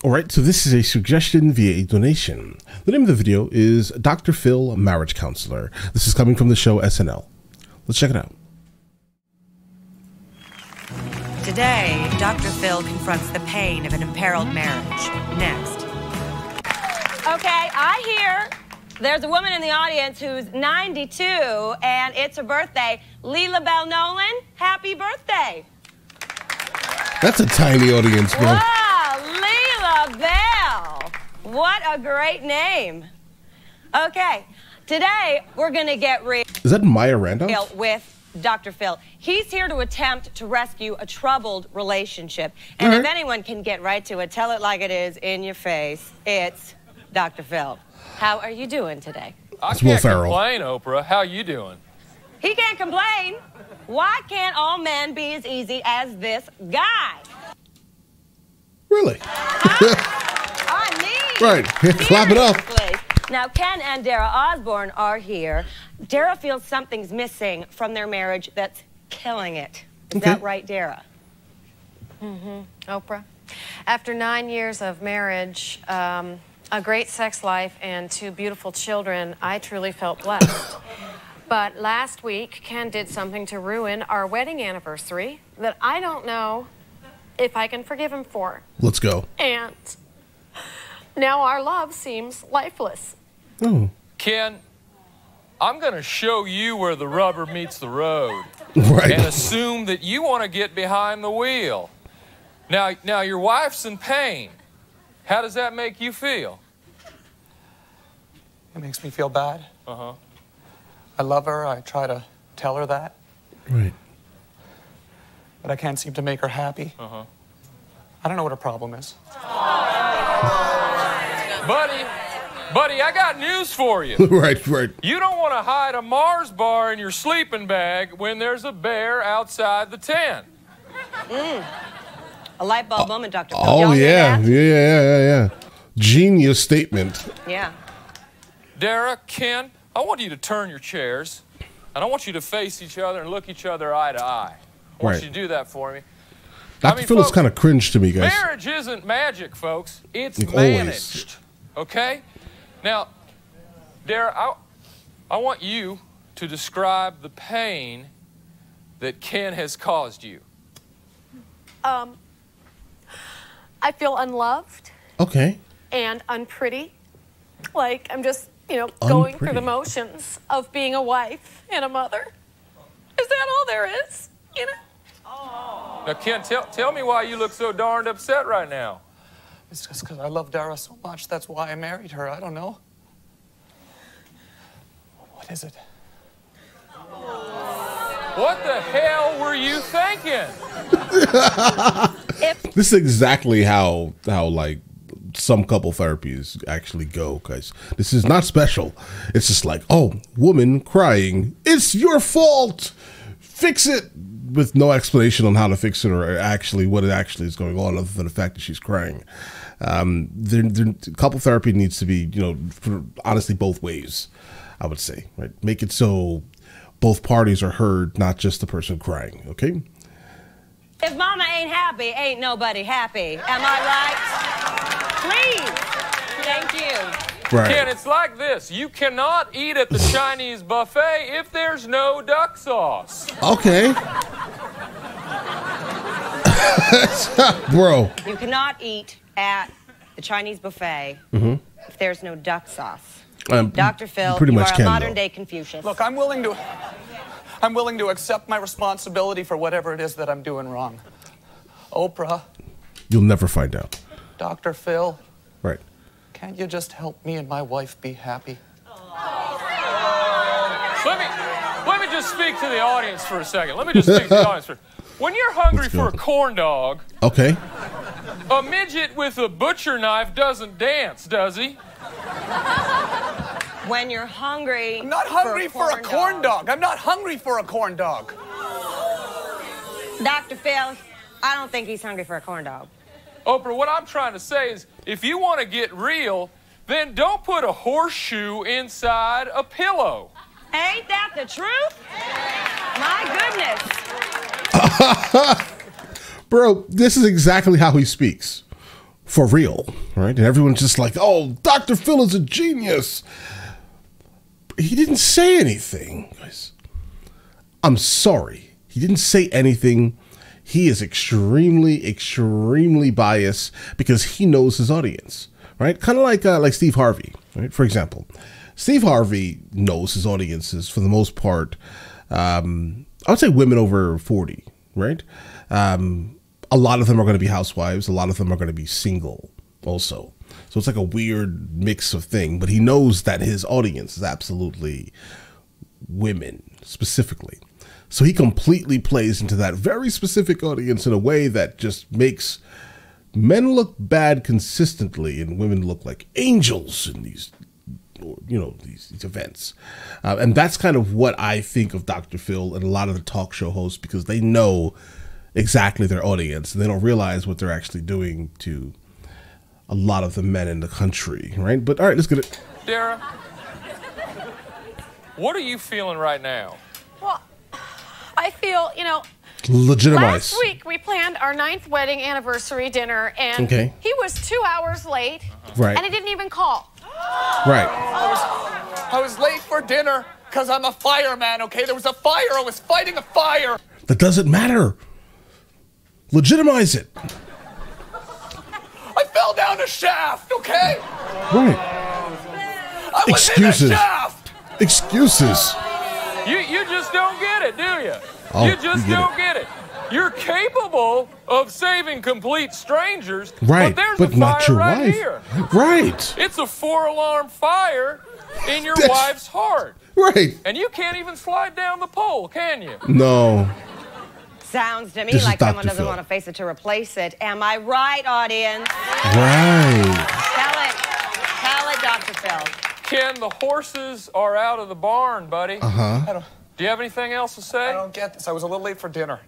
Alright, so this is a suggestion via a donation. The name of the video is Dr. Phil, Marriage Counselor. This is coming from the show SNL. Let's check it out. Today, Dr. Phil confronts the pain of an imperiled marriage. Next. Okay, I hear there's a woman in the audience who's 92, and it's her birthday. Leela Bell Nolan, happy birthday. That's a tiny audience, bro. Wow, Leela Bell. What a great name. Okay, today we're going to get real. Is that Maya Randolph? With Dr. Phil. He's here to attempt to rescue a troubled relationship. And if anyone can get right to it, tell it like it is, in your face, it's Dr. Phil. How are you doing today? I can't complain, Oprah. How you doing? He can't complain. Why can't all men be as easy as this guy? Really? I mean, right. Clap it up. Now, Ken and Dara Osborne are here. Dara feels something's missing from their marriage that's killing it. Is that right, Dara? Oprah. After 9 years of marriage, a great sex life, and 2 beautiful children, I truly felt blessed. But last week, Ken did something to ruin our wedding anniversary that I don't know if I can forgive him for. Let's go. And now our love seems lifeless. Oh. Ken, I'm going to show you where the rubber meets the road. Right. And assume that you want to get behind the wheel. Now your wife's in pain. How does that make you feel? It makes me feel bad. Uh-huh. I love her. I try to tell her that. Right. But I can't seem to make her happy. Uh-huh. I don't know what her problem is. Buddy, I got news for you. Right. You don't want to hide a Mars bar in your sleeping bag when there's a bear outside the tent. A light bulb moment, Dr. Phil. Oh, yeah. Genius statement. Yeah. Dara, Ken, I want you to turn your chairs, and I want you to face each other and look each other eye to eye. I want you to do that for me. Dr. Phil is kind of cringe to me, guys. Marriage isn't magic, folks. It's like managed. Okay? Now, Dara, I want you to describe the pain that Ken has caused you. I feel unloved. Okay. And unpretty. Like I'm just, going through the motions of being a wife and a mother. Is that all there is? Now, Ken, tell me why you look so darned upset right now. It's just because I love Dara so much. That's why I married her. I don't know. What is it? What the hell were you thinking? This is exactly how like some couple therapies actually go, guys. This is not special. It's just like, oh, woman crying, it's your fault, fix it, with no explanation on how to fix it or actually what it actually is going on, other than the fact that she's crying. Couple therapy needs to be, honestly, both ways, I would say, right? Make it so both parties are heard, not just the person crying. Okay. If mama ain't happy, ain't nobody happy. Am I right? Please. Thank you. Right. Ken, it's like this. You cannot eat at the Chinese buffet if there's no duck sauce. Okay. Bro. You cannot eat at the Chinese buffet if there's no duck sauce. Dr. Phil, you are a modern-day Confucius. Look, I'm willing to accept my responsibility for whatever it is that I'm doing wrong. Oprah. You'll never find out. Dr. Phil. Right. Can't you just help me and my wife be happy? Let me just speak to the audience for a second. When you're hungry for a corn dog, okay, a midget with a butcher knife doesn't dance, does he? When you're hungry, I'm not hungry for a corn dog. I'm not hungry for a corn dog. Dr. Phil, I don't think he's hungry for a corn dog. Oprah, what I'm trying to say is, if you want to get real, then don't put a horseshoe inside a pillow. Ain't that the truth? My goodness. Bro, this is exactly how he speaks. for real, right? And everyone's just like, oh, Dr. Phil is a genius. He didn't say anything, guys. I'm sorry. He didn't say anything. He is extremely, extremely biased because he knows his audience, right? Kind of like Steve Harvey, right? For example, Steve Harvey knows his audiences for the most part. I would say women over 40, right? A lot of them are going to be housewives. A lot of them are going to be single also. So it's like a weird mix of thing, but he knows that his audience is absolutely women specifically. So he completely plays into that very specific audience in a way that just makes men look bad consistently and women look like angels in these, you know, these events. And that's kind of what I think of Dr. Phil and a lot of the talk show hosts, because they know exactly their audience and they don't realize what they're actually doing to a lot of the men in the country, right? But all right, let's get it. Dara, what are you feeling right now? Well, I feel, you know, Legitimize. last week we planned our 9th wedding anniversary dinner, and Okay. he was 2 hours late, Right. and he didn't even call. Right. I was late for dinner because I'm a fireman, okay? There was a fire. I was fighting a fire. That doesn't matter. Legitimize it. I fell down a shaft, okay? Right. I was Excuses. in a shaft. Excuses. You just don't get it, do you? Oh, You just you get don't get it. You're capable of saving complete strangers, Right. but there's But a not fire your right wife. here. Right. It's a 4-alarm fire in your That's- wife's heart. Right. And you can't even slide down the pole, can you? No. Sounds to me This is like someone Dr. doesn't Phil. want to face it to replace it. Am I right, audience? Right. Tell it, Dr. Phil. Ken, the horses are out of the barn, buddy. Uh-huh. Do you have anything else to say? I don't get this. I was a little late for dinner.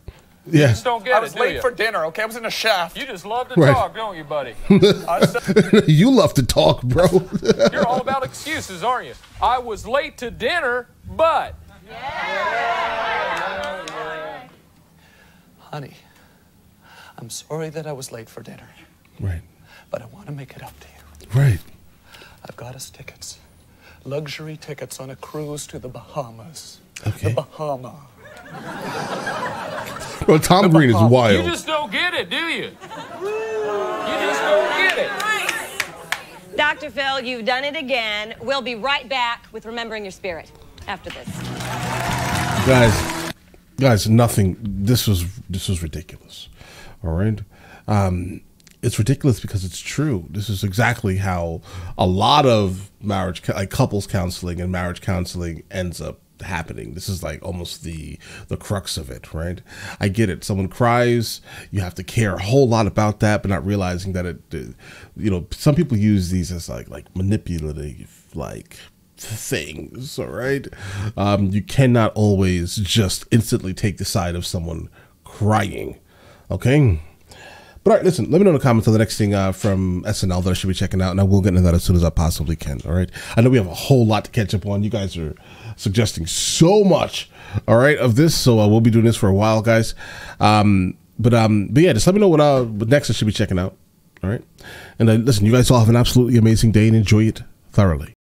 Yeah. Just don't get I it, was do late you? for dinner, okay? I was in a shaft. You just love to Right. talk, don't you, buddy? You love to talk, bro. You're all about excuses, aren't you? I was late to dinner, but... Honey, I'm sorry that I was late for dinner, Right. but I want to make it up to you. Right. I've got us tickets. Luxury tickets on a cruise to the Bahamas. Okay. The Bahama. Well, Tom Green is You wild. just don't get it, do you? You just don't get it. Dr. Phil, you've done it again. We'll be right back with Remembering Your Spirit after this. Guys, nothing. This was ridiculous. All right. It's ridiculous because it's true. This is exactly how a lot of marriage, like couples counseling and marriage counseling, ends up happening. This is like almost the crux of it, right? I get it. Someone cries, you have to care a whole lot about that, but not realizing that it, you know, some people use these as like manipulative, like things. All right. You cannot always just instantly take the side of someone crying. Okay. But all right, listen, let me know in the comments on the next thing from SNL that I should be checking out, and I will get into that as soon as I possibly can, all right? I know we have a whole lot to catch up on. You guys are suggesting so much, all right, of this, so we'll be doing this for a while, guys. But yeah, just let me know what next I should be checking out, all right? And listen, you guys all have an absolutely amazing day and enjoy it thoroughly.